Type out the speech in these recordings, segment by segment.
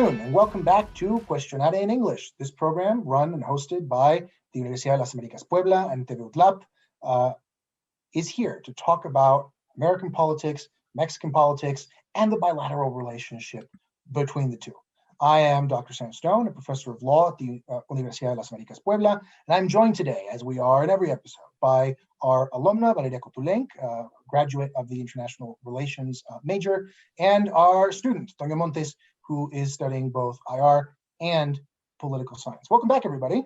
afternoon, and welcome back to Quaestionare in English. This program, run and hosted by the Universidad de las Américas Puebla and TV UTLAP, is here to talk about American politics, Mexican politics, and the bilateral relationship between the two. I am Dr. Sam Stone, a professor of law at the Universidad de las Américas Puebla, and I'm joined today, as we are in every episode, by our alumna, Valeria Cotulenc, graduate of the International Relations major, and our student, Toño Montes, who is studying both IR and political science. Welcome back, everybody.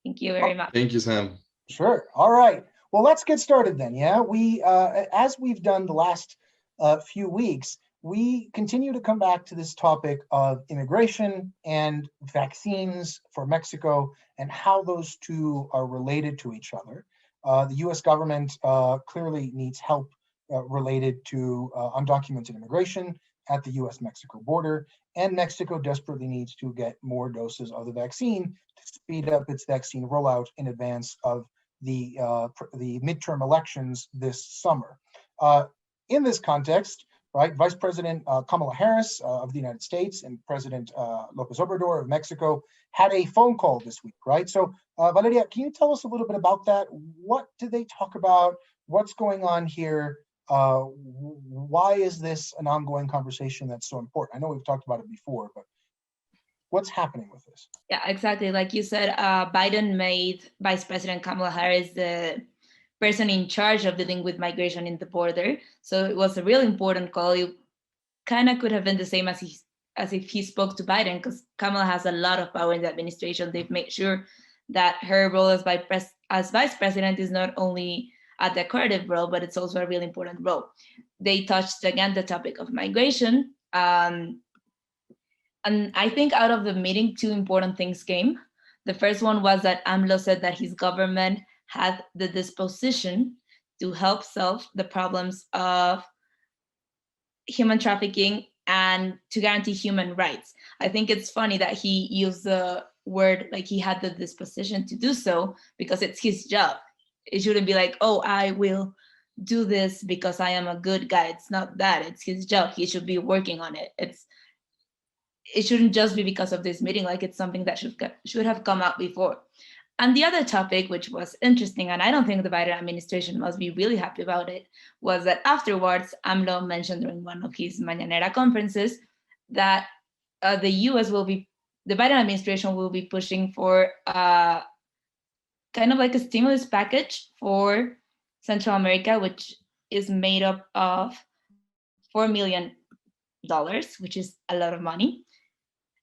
Thank you very much. Thank you, Sam. Sure. All right. Well, let's get started then. Yeah, we, as we've done the last few weeks, we continue to come back to this topic of immigration and vaccines for Mexico and how those two are related to each other. The U.S. government clearly needs help related to undocumented immigration at the U.S.-Mexico border, and Mexico desperately needs to get more doses of the vaccine to speed up its vaccine rollout in advance of the midterm elections this summer. In this context, right, Vice President Kamala Harris of the United States and President López Obrador of Mexico had a phone call this week, right? So Valeria, can you tell us a little bit about that? What did they talk about? What's going on here? Why is this an ongoing conversation that's so important? I know we've talked about it before, but what's happening with this? Yeah, exactly. Like you said, Biden made Vice President Kamala Harris the person in charge of dealing with migration in the border. So it was a really important call. It kind of could have been the same as if he spoke to Biden, because Kamala has a lot of power in the administration. They've made sure that her role as vice president is not only a decorative role, but it's also a really important role. They touched again the topic of migration. And I think out of the meeting, two important things came. The first one was that AMLO said that his government had the disposition to help solve the problems of human trafficking and to guarantee human rights. I think it's funny that he used the word like he had the disposition to do so, because it's his job. It shouldn't be like, oh, I will do this because I am a good guy. It's not that. It's his job. He should be working on it. It shouldn't just be because of this meeting. Like, it's something that should have come out before. And the other topic, which was interesting, and I don't think the Biden administration must be really happy about it, was that afterwards, AMLO mentioned during one of his Mañanera conferences that the Biden administration will be pushing for kind of like a stimulus package for Central America, which is made up of $4 million, which is a lot of money.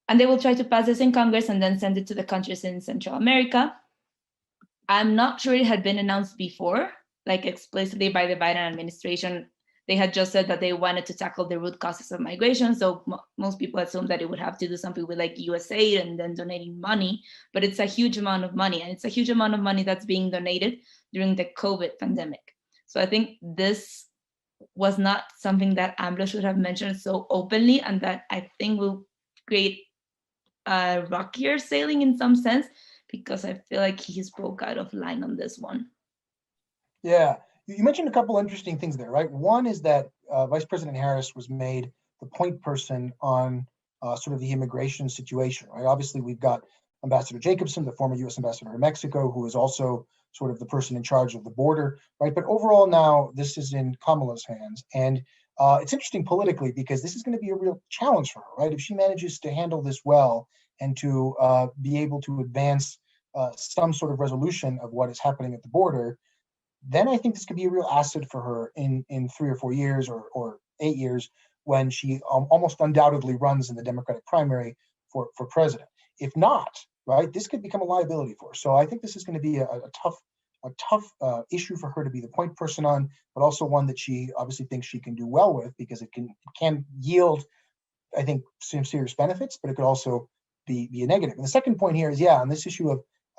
And they will try to pass this in Congress and then send it to the countries in Central America. I'm not sure it had been announced before, like explicitly by the Biden administration. They had just said that they wanted to tackle the root causes of migration. So most people assumed that it would have to do something with like USAID and then donating money, but it's a huge amount of money, and it's a huge amount of money that's being donated during the COVID pandemic. So I think this was not something that AMLO should have mentioned so openly, and that I think will create a rockier sailing in some sense, because I feel like he spoke out of line on this one. Yeah. You mentioned a couple interesting things there, right? One is that Vice President Harris was made the point person on sort of the immigration situation, right? Obviously, we've got Ambassador Jacobson, the former U.S. ambassador to Mexico, who is also sort of the person in charge of the border, right? But overall now, this is in Kamala's hands. And it's interesting politically, because this is going to be a real challenge for her, right? If she manages to handle this well and to be able to advance some sort of resolution of what is happening at the border, then I think this could be a real asset for her in 3 or 4 years or 8 years, when she almost undoubtedly runs in the Democratic primary for president. If not, right, this could become a liability for her. So I think this is going to be a tough issue for her to be the point person on, but also one that she obviously thinks she can do well with, because it can yield, I think, some serious benefits, but it could also be a negative. And the second point here is, on this issue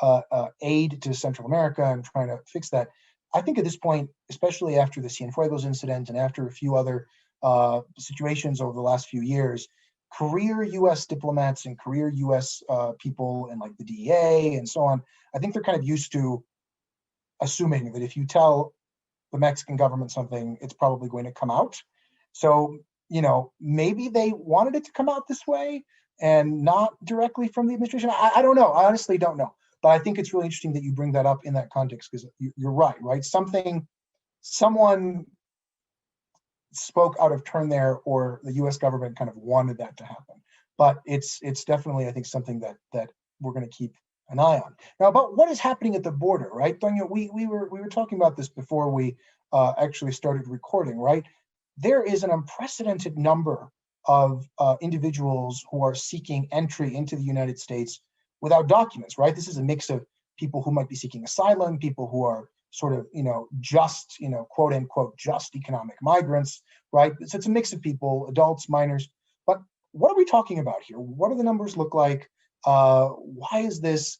of aid to Central America and trying to fix that, I think at this point, especially after the Cienfuegos incident and after a few other situations over the last few years, career U.S. diplomats and career U.S. people and like the DEA and so on, I think they're kind of used to assuming that if you tell the Mexican government something, it's probably going to come out. So maybe they wanted it to come out this way and not directly from the administration. I don't know. I honestly don't know. But I think it's really interesting that you bring that up in that context, because you're right? Someone spoke out of turn there, or the U.S. government kind of wanted that to happen. But it's definitely, I think, something that we're going to keep an eye on. Now, about what is happening at the border, right? Toño, we were talking about this before we actually started recording, right? There is an unprecedented number of individuals who are seeking entry into the United States without documents, right? This is a mix of people who might be seeking asylum, people who are sort of, just, quote unquote, just economic migrants, right? So it's a mix of people, adults, minors. But what are we talking about here? What do the numbers look like? Why is this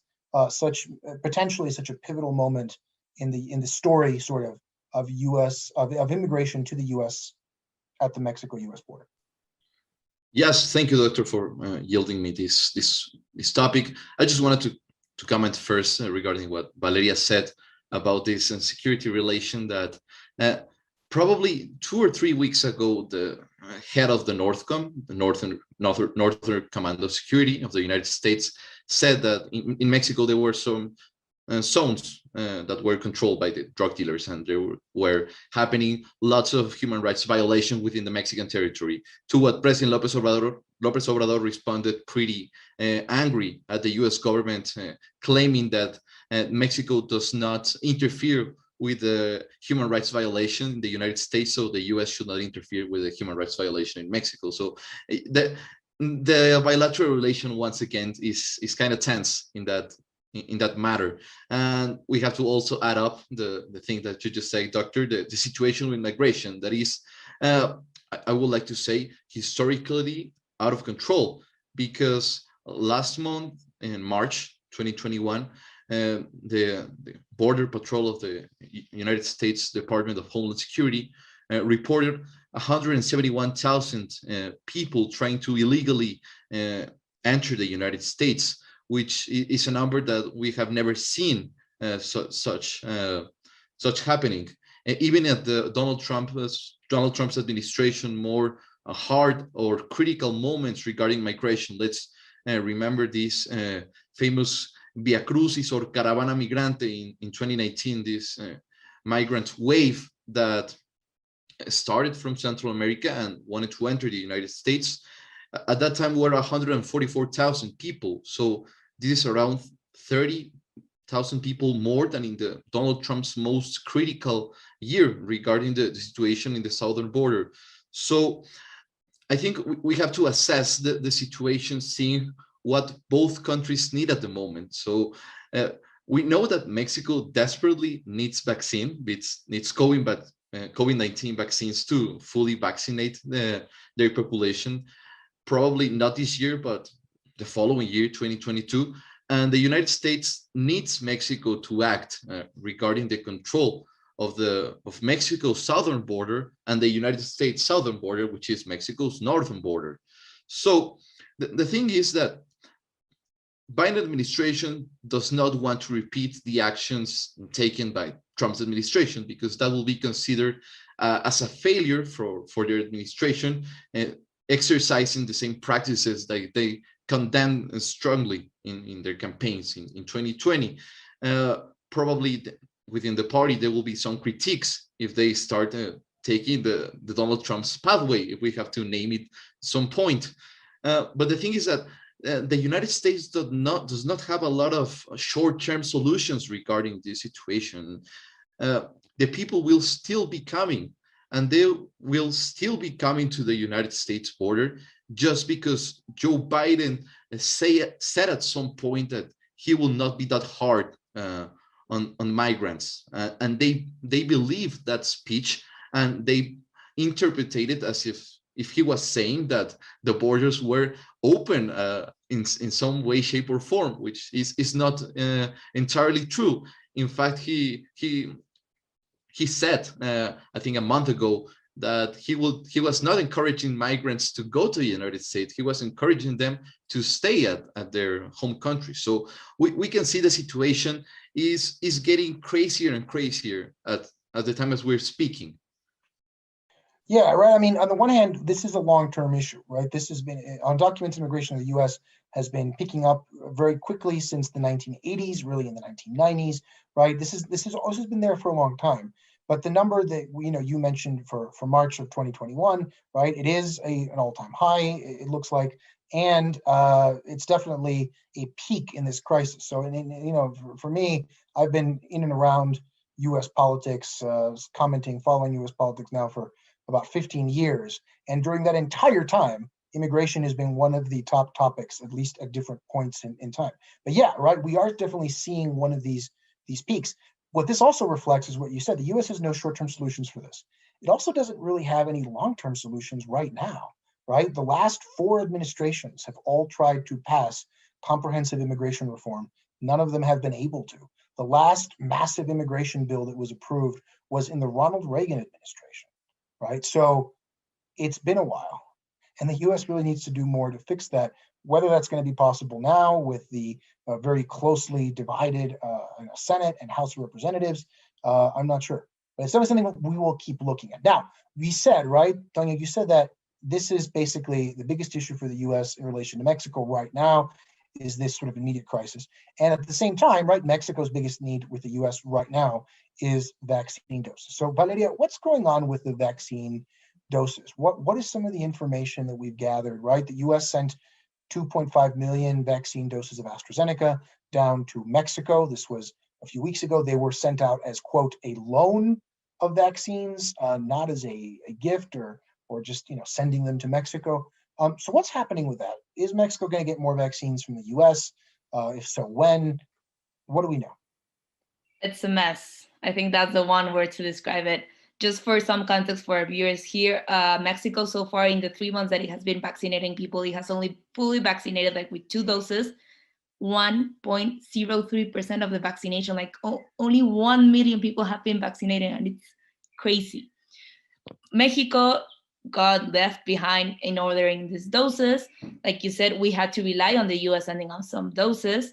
potentially such a pivotal moment in the story, sort of U.S. of immigration to the U.S. at the Mexico-U.S. border? Yes, thank you, Doctor, for yielding me this topic. I just wanted to comment first regarding what Valeria said about this security relation, that probably 2 or 3 weeks ago, the head of the NORTHCOM, the Northern Command of Security of the United States, said that in Mexico there were some zones that were controlled by the drug dealers, and there were happening lots of human rights violations within the Mexican territory. To what President López Obrador responded pretty angry at the U.S. government, claiming that Mexico does not interfere with the human rights violation in the United States, so the U.S. should not interfere with the human rights violation in Mexico. So the bilateral relation, once again, is kind of tense in that matter. And we have to also add up the thing that you just said, Doctor, the situation with migration that is, I would like to say, historically out of control, because last month in March 2021, the Border Patrol of the United States Department of Homeland Security reported 171,000 people trying to illegally enter the United States, which is a number that we have never seen such happening. Even at the Donald Trump's administration, more hard or critical moments regarding migration. Let's remember this famous Via Crucis or Caravana Migrante in 2019, this migrant wave that started from Central America and wanted to enter the United States. At that time, we were 144,000 people. So this is around 30,000 people more than in the Donald Trump's most critical year regarding the situation in the southern border. So I think we have to assess the situation, seeing what both countries need at the moment. So we know that Mexico desperately needs vaccine, needs COVID-19 vaccines to fully vaccinate their population, probably not this year, but the following year, 2022. And the United States needs Mexico to act regarding the control of Mexico's southern border and the United States southern border, which is Mexico's northern border. So the thing is that Biden administration does not want to repeat the actions taken by Trump's administration, because that will be considered as a failure for their administration, exercising the same practices that they condemn strongly in their campaigns in 2020. Probably within the party, there will be some critiques if they start taking the Donald Trump's pathway, if we have to name it some point. But the thing is that the United States does not have a lot of short-term solutions regarding this situation. The people will still be coming, and they will still be coming to the United States border, just because Joe Biden said at some point that he will not be that hard on migrants, and they believe that speech, and they interpreted it as if he was saying that the borders were open in some way, shape, or form, which is not entirely true. In fact, he said, I think a month ago, that he was not encouraging migrants to go to the United States. He was encouraging them to stay at their home country. So we can see the situation is getting crazier and crazier at the time as we're speaking. Yeah, right. I mean, on the one hand, this is a long-term issue, right? This has been undocumented immigration in the U.S. has been picking up very quickly since the 1980s, really in the 1990s, right? This is also been there for a long time. But the number that you mentioned for March of 2021, right? It is an all-time high. It looks like, and it's definitely a peak in this crisis. So, for me, I've been in and around U.S. politics, following U.S. politics now for about 15 years. And during that entire time, immigration has been one of the top topics, at least at different points in time. But yeah, right, we are definitely seeing one of these peaks. What this also reflects is what you said, the US has no short-term solutions for this. It also doesn't really have any long-term solutions right now, right? The last 4 administrations have all tried to pass comprehensive immigration reform. None of them have been able to. The last massive immigration bill that was approved was in the Ronald Reagan administration. Right? So it's been a while, and the US really needs to do more to fix that. Whether that's going to be possible now with the very closely divided Senate and House of Representatives, I'm not sure. But it's definitely something we will keep looking at. Now, we said, right, Tanya, you said that this is basically the biggest issue for the US in relation to Mexico right now, is this sort of immediate crisis. And at the same time, right, Mexico's biggest need with the US right now is vaccine doses. So Valeria, what's going on with the vaccine doses? What is some of the information that we've gathered, right? The US sent 2.5 million vaccine doses of AstraZeneca down to Mexico. This was a few weeks ago. They were sent out as, quote, a loan of vaccines, not as a gift or just sending them to Mexico. So what's happening with that? Is Mexico going to get more vaccines from the US? If so, when? What do we know? It's a mess. I think that's the one word to describe it. Just for some context for our viewers here, Mexico so far in the 3 months that it has been vaccinating people, it has only fully vaccinated like with 2 doses, 1.03% of the vaccination, like only 1 million people have been vaccinated, and it's crazy. Mexico got left behind in ordering these doses. Like you said, we had to rely on the US sending us some doses.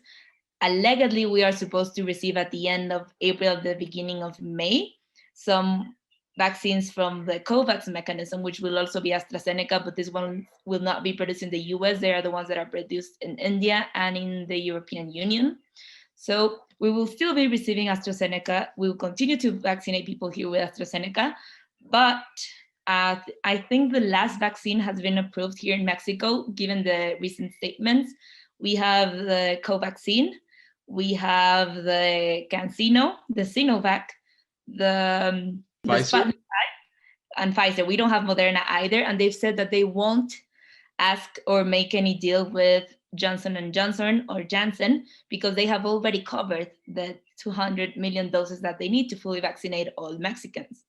Allegedly, we are supposed to receive at the end of April, the beginning of May, some vaccines from the COVAX mechanism, which will also be AstraZeneca, but this one will not be produced in the US. They are the ones that are produced in India and in the European Union. So we will still be receiving AstraZeneca. We will continue to vaccinate people here with AstraZeneca, but I think the last vaccine has been approved here in Mexico, given the recent statements. We have the Covaxin, we have the CanSino, the Sinovac, the Pfizer, and Pfizer. We don't have Moderna either, and they've said that they won't ask or make any deal with Johnson & Johnson or Janssen because they have already covered the 200 million doses that they need to fully vaccinate all Mexicans.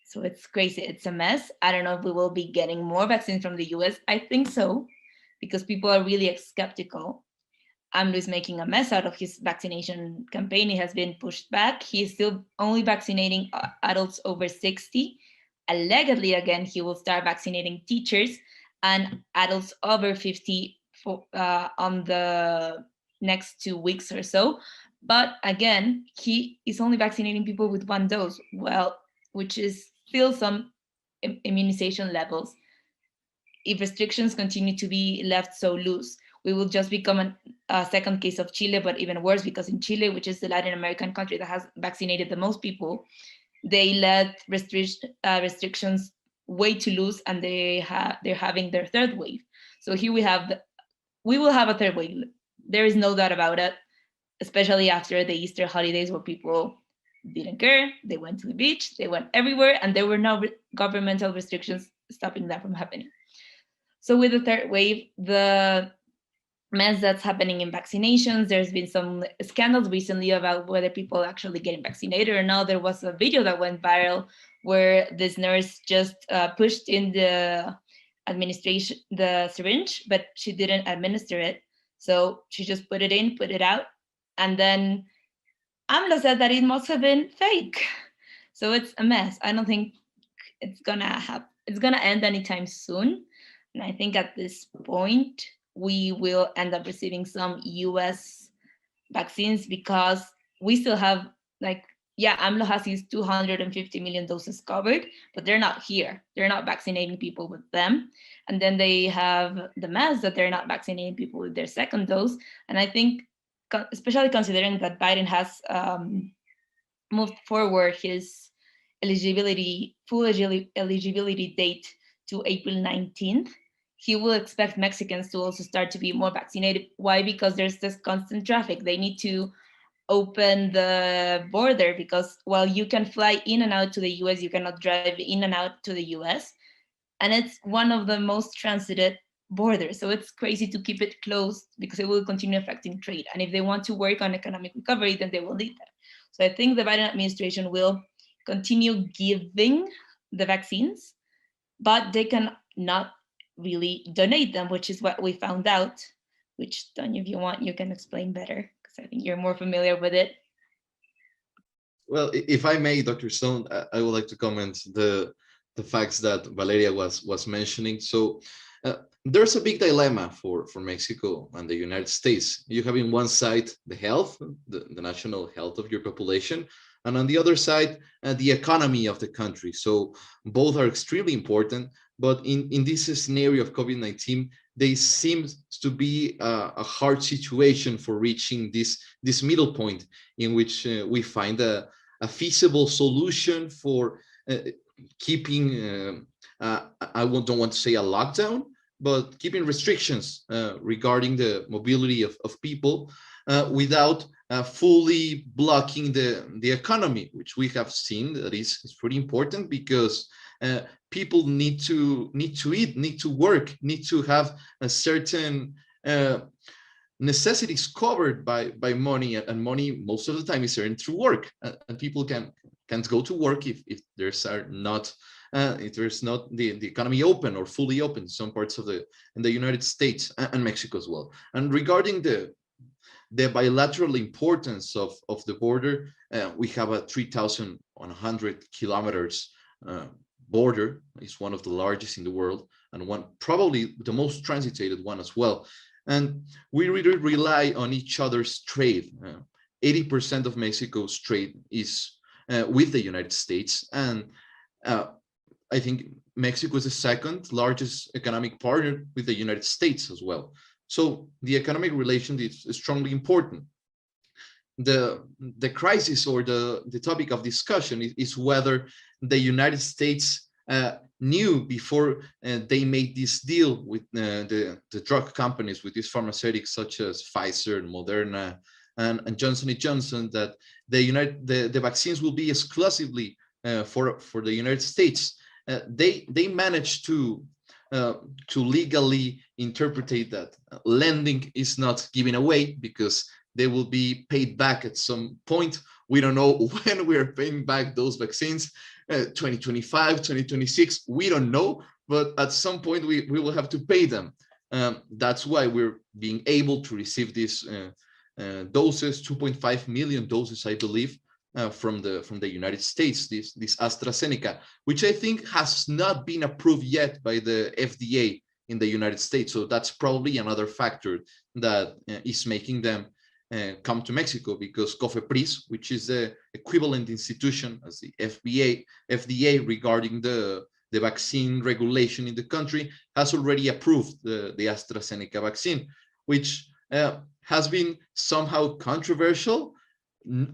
So it's crazy. It's a mess. I don't know if we will be getting more vaccines from the US. I think so, because people are really skeptical. AMLO is making a mess out of his vaccination campaign. It has been pushed back. He is still only vaccinating adults over 60. Allegedly, again, he will start vaccinating teachers and adults over 50 on the next 2 weeks or so. But again, he is only vaccinating people with 1 dose, which is still some immunization levels. If restrictions continue to be left so loose, we will just become a second case of Chile, but even worse, because in Chile, which is the Latin American country that has vaccinated the most people, they let restrictions way too loose, and they're having their 3rd wave. So here we will have a 3rd wave. There is no doubt about it, especially after the Easter holidays where people didn't care. They went to the beach, they went everywhere, and there were no governmental restrictions stopping that from happening. So with the 3rd wave, the mess that's happening in vaccinations, there's been some scandals recently about whether people are actually getting vaccinated or not. There was a video that went viral where this nurse just pushed in the syringe, but she didn't administer it. So she just put it in, put it out, and then AMLO said that it must have been fake. So it's a mess. I don't think it's gonna end anytime soon. And I think at this point, we will end up receiving some US vaccines because we still have like yeah, AMLO has these 250 million doses covered, but they're not here. They're not vaccinating people with them. And then they have the mess that they're not vaccinating people with their second dose. And I think, especially considering that Biden has moved forward his full eligibility date to April 19th, he will expect Mexicans to also start to be more vaccinated. Why? Because there's this constant traffic. They need to open the border, because while you can fly in and out to the US, you cannot drive in and out to the US. And it's one of the most transited borders. So it's crazy to keep it closed because it will continue affecting trade. And if they want to work on economic recovery, then they will need that. So I think the Biden administration will continue giving the vaccines, but they can not really donate them, which is what we found out, which, Tonya, if you want, you can explain better, because I think you're more familiar with it. Well, if I may, Dr. Stone, I would like to comment the facts that Valeria was mentioning. So there's a big dilemma for Mexico and the United States. You have in one side the health, the national health of your population, and on the other side, the economy of the country. So both are extremely important, but in this scenario of COVID-19, they seem to be a hard situation for reaching this middle point in which we find a feasible solution for keeping, I don't want to say a lockdown, but keeping restrictions regarding the mobility of people without fully blocking the economy, which we have seen that is pretty important, because people need to eat, need to work, need to have a certain necessities covered by money, and money most of the time is earned through work, and people can't go to work if there's not the economy open or fully open in some parts of in the United States and Mexico as well. And regarding the bilateral importance of the border, we have a 3,100 kilometers border. It's one of the largest in the world, and probably the most transitated one as well. And we really rely on each other's trade. 80% of Mexico's trade is with the United States, and I think Mexico is the second largest economic partner with the United States as well. So the economic relation is strongly important. The crisis, or the topic of discussion, is whether the United States knew before they made this deal with the drug companies, with these pharmaceutics such as Pfizer and Moderna and Johnson & Johnson, that the vaccines will be exclusively for the United States. They managed to legally interpret that lending is not given away, because they will be paid back at some point. We don't know when we are paying back those vaccines, 2025, 2026, we don't know, but at some point we will have to pay them. That's why we're being able to receive these doses, 2.5 million doses, I believe, from the United States, this AstraZeneca, which I think has not been approved yet by the FDA in the United States. So that's probably another factor that is making them come to Mexico, because COFEPRIS, which is the equivalent institution as the FDA regarding the vaccine regulation in the country, has already approved the AstraZeneca vaccine, which has been somehow controversial,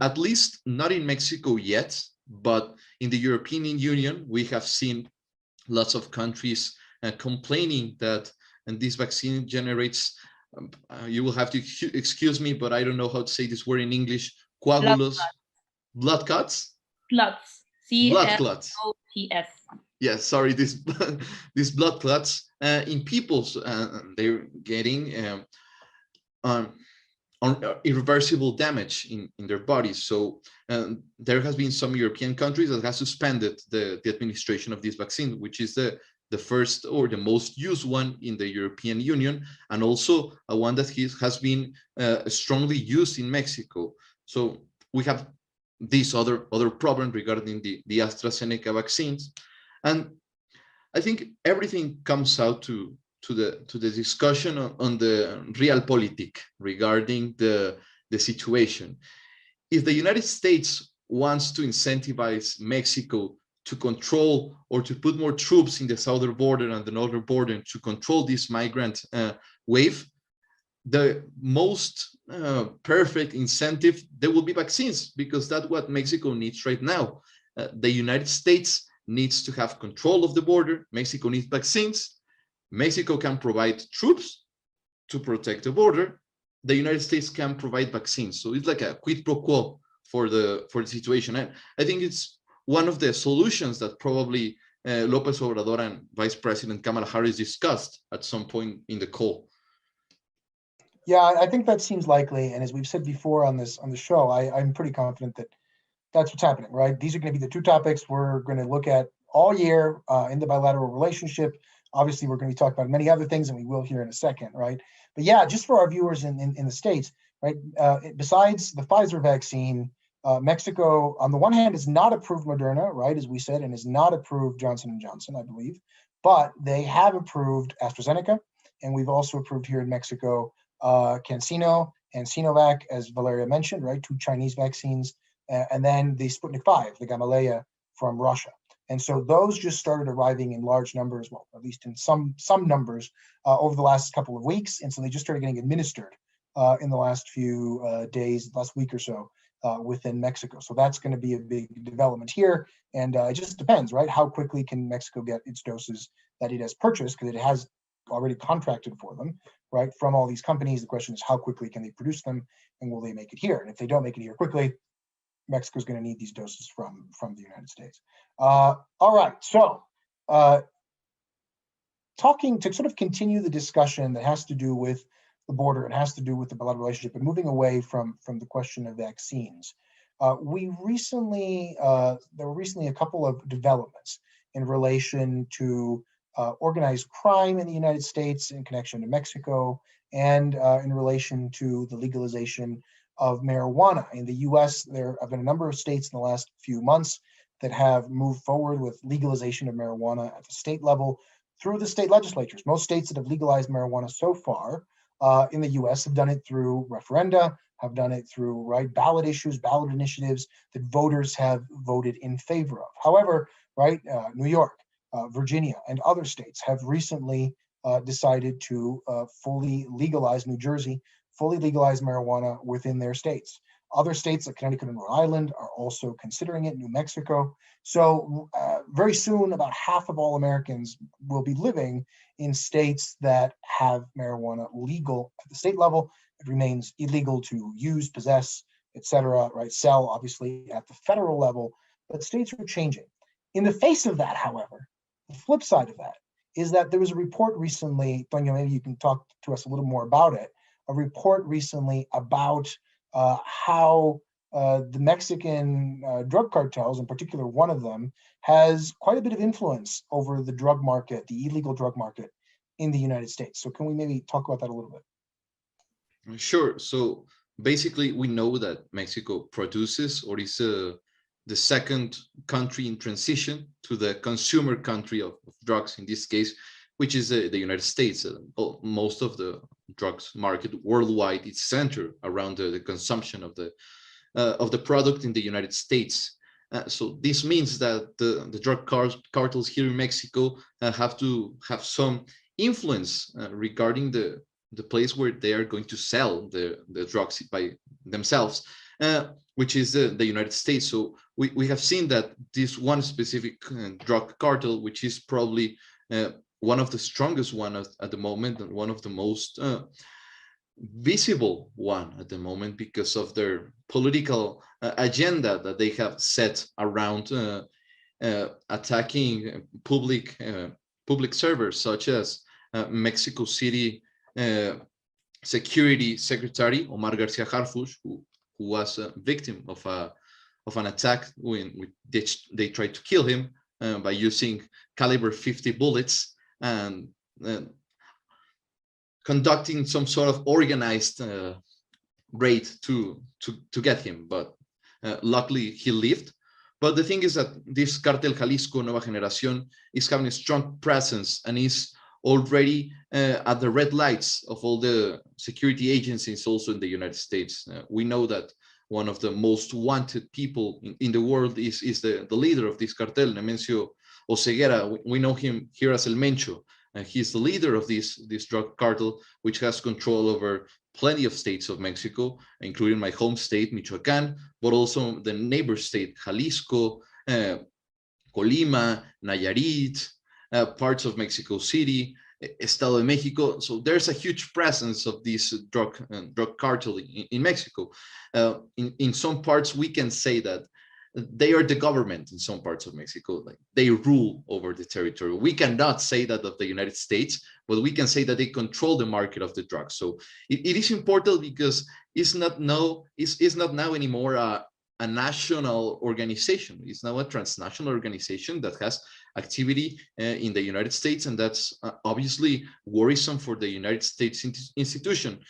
at least not in Mexico yet, but in the European Union, we have seen lots of countries complaining that this vaccine generates, you will have to excuse me, but I don't know how to say this word in English, coagulous, blood clots? Clots. Blood clots. C-L-O-T-S. Yes, sorry, these blood clots in people, they're getting irreversible damage in their bodies. So there has been some European countries that have suspended the administration of this vaccine, which is the first or the most used one in the European Union, and also a one that has been strongly used in Mexico. So we have this other problem regarding the AstraZeneca vaccines. And I think everything comes out to the discussion on the realpolitik regarding the situation. If the United States wants to incentivize Mexico to control or to put more troops in the southern border and the northern border to control this migrant wave, the most perfect incentive, there will be vaccines, because that's what Mexico needs right now. The United States needs to have control of the border. Mexico needs vaccines. Mexico can provide troops to protect the border. The United States can provide vaccines. So it's like a quid pro quo for the situation. And I think it's one of the solutions that probably López Obrador and Vice President Kamala Harris discussed at some point in the call. Yeah, I think that seems likely. And as we've said before on the show, I'm pretty confident that that's what's happening, right? These are going to be the two topics we're going to look at all year in the bilateral relationship. Obviously, we're going to be talking about many other things, and we will here in a second, right? But yeah, just for our viewers in the States, right? Besides the Pfizer vaccine, Mexico, on the one hand, has not approved Moderna, right, as we said, and has not approved Johnson & Johnson, I believe. But they have approved AstraZeneca, and we've also approved here in Mexico CanSino and Sinovac, as Valeria mentioned, right, 2 Chinese vaccines, and then the Sputnik 5, the Gamaleya from Russia. And so those just started arriving in large numbers, well, at least in some numbers over the last couple of weeks. And so they just started getting administered in the last few days, last week or so within Mexico. So that's going to be a big development here. And it just depends, right? How quickly can Mexico get its doses that it has purchased, because it has already contracted for them, right, from all these companies. The question is, how quickly can they produce them, and will they make it here? And if they don't make it here quickly, Mexico's going to need these doses from the United States. All right, so talking to sort of continue the discussion that has to do with the border and has to do with the bilateral relationship, and moving away from the question of vaccines. There were recently a couple of developments in relation to organized crime in the United States in connection to Mexico, and in relation to the legalization of marijuana. In the US, there have been a number of states in the last few months that have moved forward with legalization of marijuana at the state level through the state legislatures. Most states that have legalized marijuana so far in the US have done it through referenda, have done it through ballot issues, ballot initiatives that voters have voted in favor of. However, New York, Virginia, and other states have recently decided to fully legalize, New Jersey, fully legalize marijuana within their states. Other states like Connecticut and Rhode Island are also considering it, New Mexico. So very soon, about half of all Americans will be living in states that have marijuana legal at the state level. It remains illegal to use, possess, etc., sell, obviously, at the federal level, but states are changing. In the face of that, however, the flip side of that is that there was a report recently, Toño, maybe you can talk to us a little more about it, a report recently about how the Mexican drug cartels, in particular one of them, has quite a bit of influence over the drug market, the illegal drug market in the United States. So can we maybe talk about that a little bit? Sure. So basically, we know that Mexico produces, or is the second country in transition to the consumer country of drugs, in this case, which is the United States. Most of the drugs market worldwide is centered around the consumption of the product in the United States. So this means that the drug cartels here in Mexico have to have some influence regarding the place where they are going to sell the drugs by themselves, which is the United States. So we have seen that this one specific drug cartel, which is probably one of the strongest ones at the moment, and one of the most visible one at the moment, because of their political agenda that they have set around attacking public servers, such as Mexico City Security Secretary Omar Garcia Harfuch, who was a victim of an attack when they tried to kill him by using caliber 50 bullets, and conducting some sort of organized raid to get him. But luckily he lived. But the thing is that this Cartel Jalisco Nueva Generación is having a strong presence and is already at the red lights of all the security agencies also in the United States. We know that one of the most wanted people in the world, is the leader of this cartel, Nemesio Oseguera. We know him here as El Mencho, and he's the leader of this drug cartel, which has control over plenty of states of Mexico, including my home state, Michoacán, but also the neighbor state, Jalisco, Colima, Nayarit, parts of Mexico City, Estado de Mexico. So there's a huge presence of this drug cartel in Mexico. In some parts, we can say that they are the government in some parts of Mexico. Like, they rule over the territory. We cannot say that of the United States, but we can say that they control the market of the drugs. So it is important, because it's not now anymore a national organization. It's now a transnational organization that has activity in the United States, and that's obviously worrisome for the United States institution.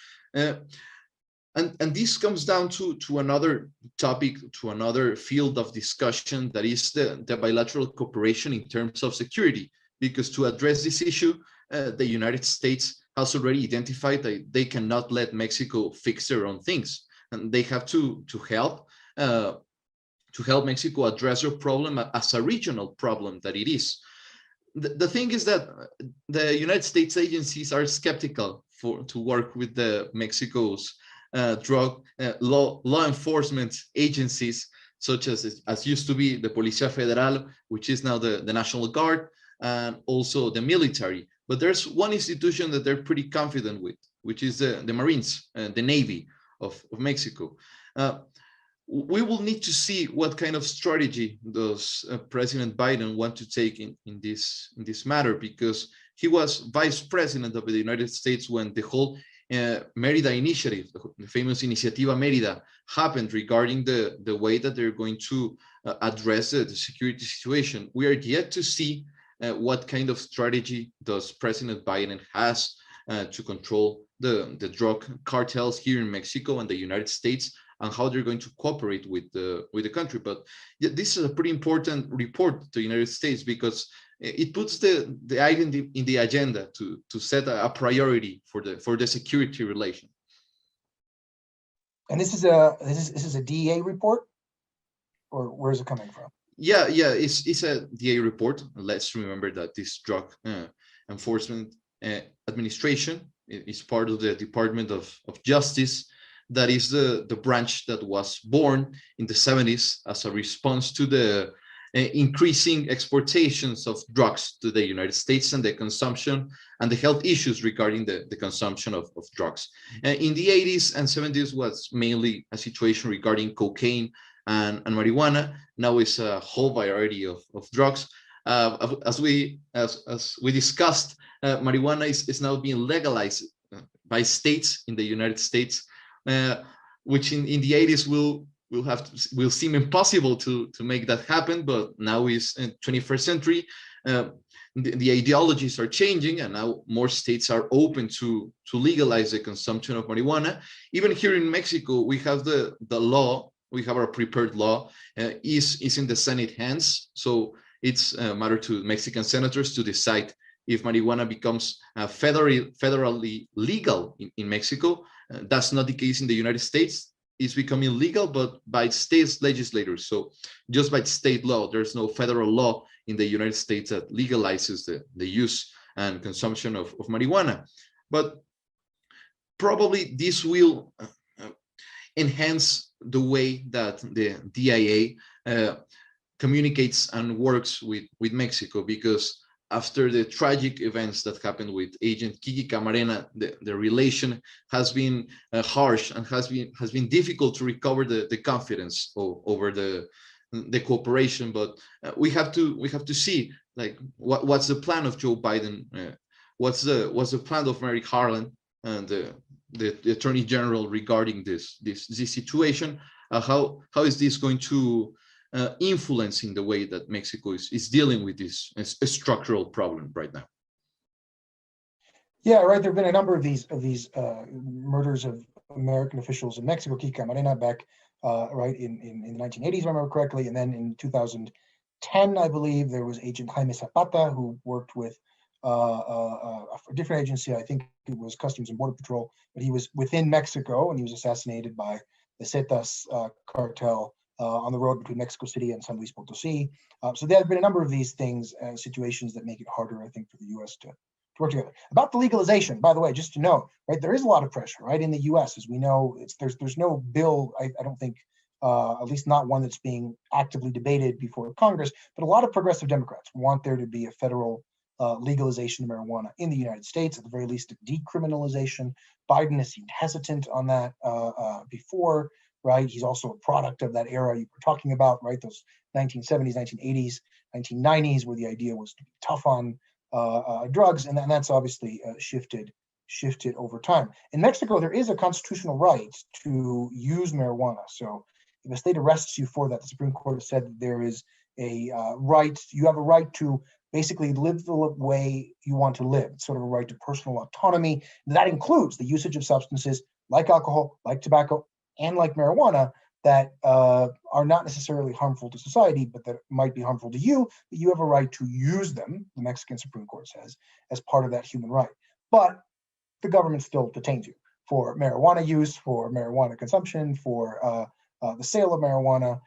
And this comes down to another topic, to another field of discussion, that is the bilateral cooperation in terms of security. Because to address this issue, the United States has already identified that they cannot let Mexico fix their own things, and they have to help Mexico address their problem as a regional problem that it is. The thing is that the United States agencies are skeptical to work with the Mexico's drug law enforcement agencies, such as used to be the Policía Federal, which is now the National Guard, and also the military. But there's one institution that they're pretty confident with, which is the Marines, the Navy of Mexico. We will need to see what kind of strategy does President Biden want to take in this matter, because he was vice president of the United States when the whole Mérida initiative, the famous Iniciativa Mérida, happened regarding the way that they're going to address the security situation. We are yet to see what kind of strategy does President Biden has to control the drug cartels here in Mexico and the United States, and how they're going to cooperate with the country. But this is a pretty important report to the United States, because it puts the item in the agenda to set a priority for the security relation. And this is a DEA report, or where is it coming from? Yeah, it's a DEA report. Let's remember that this drug enforcement administration is part of the Department of Justice. That is the branch that was born in the 70s as a response to the increasing exportations of drugs to the United States, and the consumption and the health issues regarding the consumption of drugs. In the 80s and 70s was mainly a situation regarding cocaine and marijuana. Now it's a whole variety of drugs. As we discussed, marijuana is now being legalized by states in the United States, which in the 80s will seem impossible to make that happen, but now is in 21st century. The ideologies are changing, and now more states are open to legalize the consumption of marijuana. Even here in Mexico, we have the law. We have our prepared law is in the Senate hands, so it's a matter to Mexican senators to decide if marijuana becomes federally legal in Mexico. That's not the case in the United States. It's becoming legal, but by state legislators. So just by state law, there's no federal law in the United States that legalizes the use and consumption of marijuana. But probably this will enhance the way that the DIA communicates and works with Mexico, because after the tragic events that happened with Agent Kiki Camarena, the relation has been harsh and has been difficult to recover the confidence over the cooperation. But we have to see, like, what's the plan of Joe Biden, what's the plan of Merrick Garland and the Attorney General regarding this situation. How is this going to influencing the way that Mexico is dealing with this structural problem right now? Yeah, right. There have been a number of these murders of American officials in Mexico. Kiki Camarena back right in the 1980s, if I remember correctly, and then in 2010, I believe, there was Agent Jaime Zapata, who worked with a different agency. I think it was Customs and Border Patrol, but he was within Mexico, and he was assassinated by the Zetas cartel on the road between Mexico City and San Luis Potosi. So there have been a number of these things, situations that make it harder, I think, for the U.S. to work together. About the legalization, by the way, just to note, right, there is a lot of pressure, right, in the U.S. As we know, there's no bill, I don't think, at least not one that's being actively debated before Congress, but a lot of progressive Democrats want there to be a federal legalization of marijuana in the United States, at the very least, decriminalization. Biden has seemed hesitant on that before, right? He's also a product of that era you were talking about, right? Those 1970s, 1980s, 1990s, where the idea was to be tough on drugs, and that's obviously shifted over time. In Mexico, there is a constitutional right to use marijuana. So if a state arrests you for that, the Supreme Court has said that there is a right, you have a right to basically live the way you want to live. It's sort of a right to personal autonomy. That includes the usage of substances like alcohol, like tobacco, and like marijuana that are not necessarily harmful to society, but that might be harmful to you, but you have a right to use them, the Mexican Supreme Court says, as part of that human right. But the government still detains you for marijuana use, for marijuana consumption, for the sale of marijuana.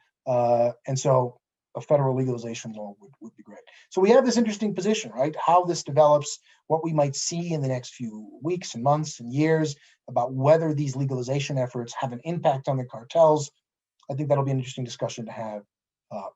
And so a federal legalization law would be great. So we have this interesting position, right? How this develops, what we might see in the next few weeks and months and years about whether these legalization efforts have an impact on the cartels. I think that'll be an interesting discussion to have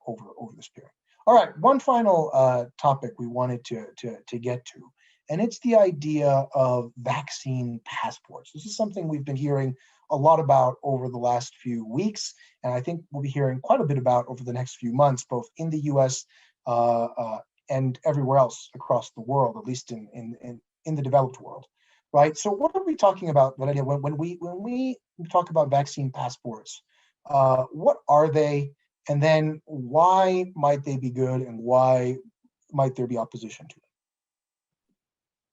over this period. All right, one final topic we wanted to get to, and it's the idea of vaccine passports. This is something we've been hearing a lot about over the last few weeks, and I think we'll be hearing quite a bit about over the next few months, both in the U.S. And everywhere else across the world, at least in the developed world, right? So what are we talking about, Valeria, when we talk about vaccine passports? What are they, and then why might they be good, and why might there be opposition to them?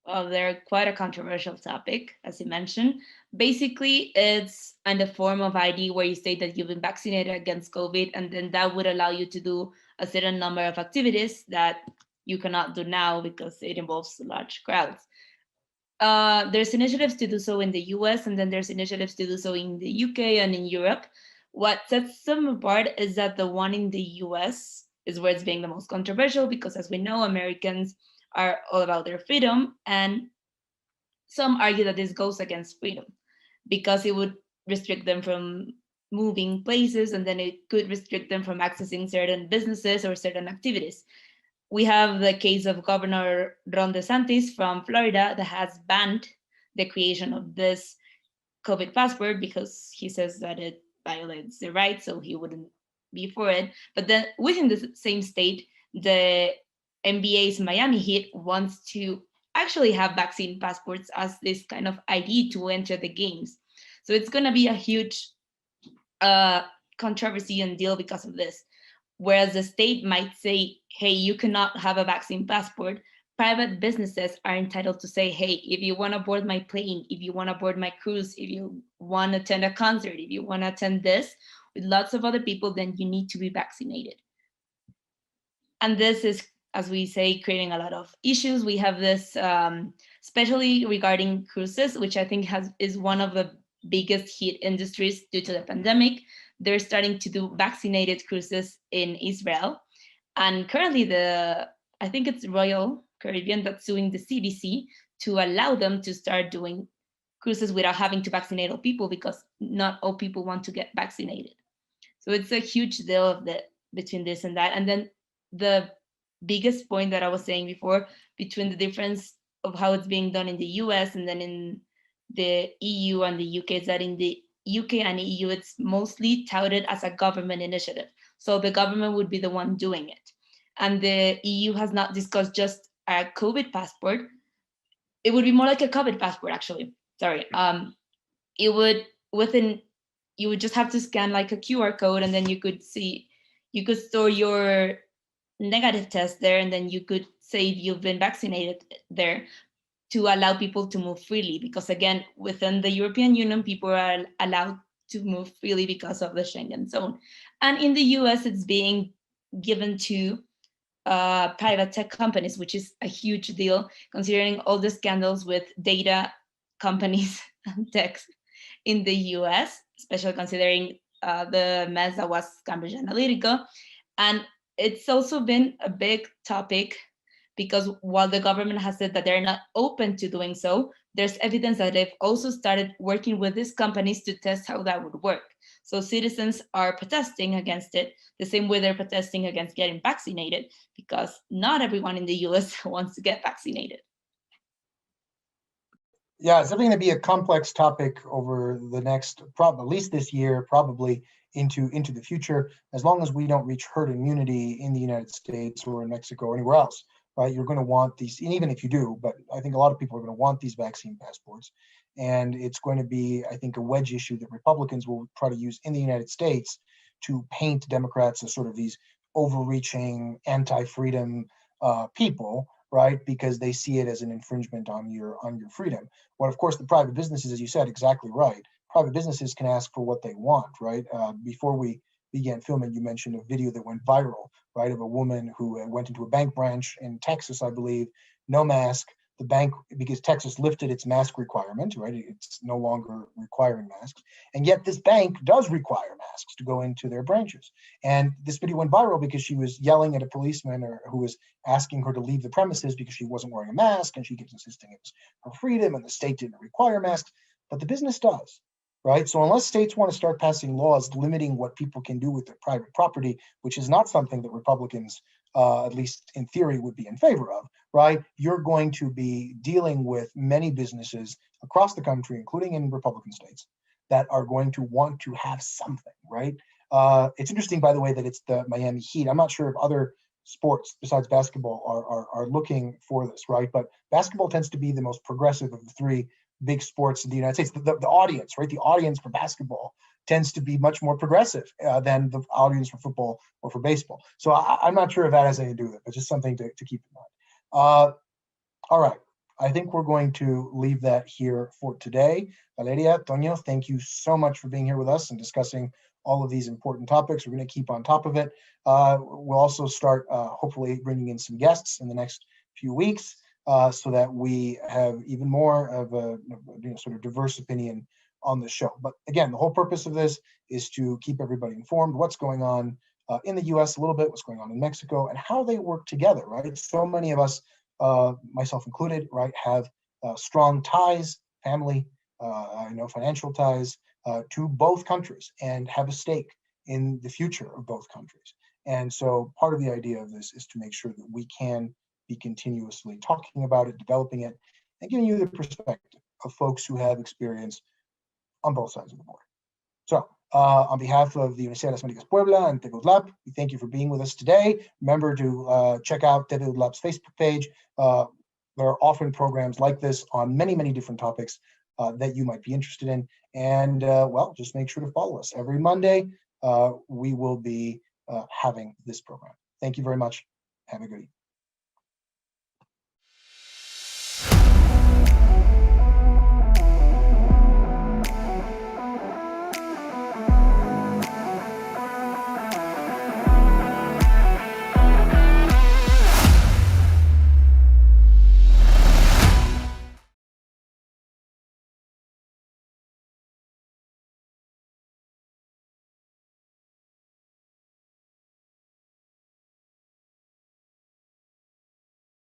Well, they're quite a controversial topic, as you mentioned. Basically, it's in the form of ID where you state that you've been vaccinated against COVID, and then that would allow you to do a certain number of activities that you cannot do now because it involves large crowds. There's initiatives to do so in the US, and then there's initiatives to do so in the UK and in Europe. What sets them apart is that the one in the US is where it's being the most controversial because, as we know, Americans are all about their freedom, and some argue that this goes against freedom because it would restrict them from moving places, and then it could restrict them from accessing certain businesses or certain activities. We have the case of Governor Ron DeSantis from Florida that has banned the creation of this COVID passport because he says that it violates the rights, so he wouldn't be for it. But then within the same state, the NBA's Miami Heat wants to actually have vaccine passports as this kind of ID to enter the games. So it's going to be a huge controversy and deal because of this. Whereas the state might say, hey, you cannot have a vaccine passport, private businesses are entitled to say, hey, if you want to board my plane, if you want to board my cruise, if you want to attend a concert, if you want to attend this with lots of other people, then you need to be vaccinated. And this is, as we say, creating a lot of issues. We have this, especially regarding cruises, which I think is one of the biggest hit industries due to the pandemic. They're starting to do vaccinated cruises in Israel. And currently I think it's Royal Caribbean that's suing the CDC to allow them to start doing cruises without having to vaccinate all people because not all people want to get vaccinated. So it's a huge deal between this and that. And then the biggest point that I was saying before between the difference of how it's being done in the US and then in the EU and the UK is that in the UK and EU, it's mostly touted as a government initiative. So the government would be the one doing it. And the EU has not discussed just a COVID passport. It would be more like a COVID passport, actually. Sorry. You would just have to scan like a QR code, and then you could store your negative test there, and then you could say if you've been vaccinated there to allow people to move freely. Because again, within the European Union, people are allowed to move freely because of the Schengen zone. And in the US, it's being given to private tech companies, which is a huge deal considering all the scandals with data companies and techs in the US, especially considering the mess that was Cambridge Analytica. And it's also been a big topic because while the government has said that they're not open to doing so, there's evidence that they've also started working with these companies to test how that would work. So citizens are protesting against it, the same way they're protesting against getting vaccinated, because not everyone in the US wants to get vaccinated. Yeah, it's definitely going to be a complex topic over the next, at least this year, probably into the future, as long as we don't reach herd immunity in the United States or in Mexico or anywhere else, right? You're going to want these, and even if you do, but I think a lot of people are going to want these vaccine passports. And it's going to be, I think, a wedge issue that Republicans will try to use in the United States to paint Democrats as sort of these overreaching, anti-freedom people, right? Because they see it as an infringement on your freedom. Well, of course, the private businesses, as you said, exactly right. Private businesses can ask for what they want, right? Before we began filming, you mentioned a video that went viral, right, of a woman who went into a bank branch in Texas, I believe, no mask. The bank, because Texas lifted its mask requirement, right? It's no longer requiring masks. And yet this bank does require masks to go into their branches. And this video went viral because she was yelling at a policeman who was asking her to leave the premises because she wasn't wearing a mask, and she keeps insisting it was her freedom and the state didn't require masks, but the business does, right? So unless states want to start passing laws limiting what people can do with their private property, which is not something that Republicans, at least in theory, would be in favor of, right? You're going to be dealing with many businesses across the country, including in Republican states, that are going to want to have something, right? It's interesting, by the way, that it's the Miami Heat. I'm not sure if other sports besides basketball are looking for this, right? But basketball tends to be the most progressive of the three big sports in the United States. The audience, right? The audience for basketball tends to be much more progressive than the audience for football or for baseball. So I'm not sure if that has anything to do with it, but just something to keep in mind. All right. I think we're going to leave that here for today. Valeria, Toño, thank you so much for being here with us and discussing all of these important topics. We're going to keep on top of it. We'll also start hopefully bringing in some guests in the next few weeks so that we have even more of a sort of diverse opinion on the show. But again, the whole purpose of this is to keep everybody informed what's going on in the US a little bit, what's going on in Mexico, and how they work together, right? So many of us, myself included, right, have strong ties, family, I know financial ties to both countries and have a stake in the future of both countries. And so part of the idea of this is to make sure that we can be continuously talking about it, developing it, and giving you the perspective of folks who have experience on both sides of the border. So on behalf of the Universidad de las Américas Puebla and TV UDLAP, we thank you for being with us today. Remember to check out TV UDLAP's Facebook page. There are often programs like this on many, many different topics that you might be interested in. And well, just make sure to follow us. Every Monday, we will be having this program. Thank you very much. Have a good evening.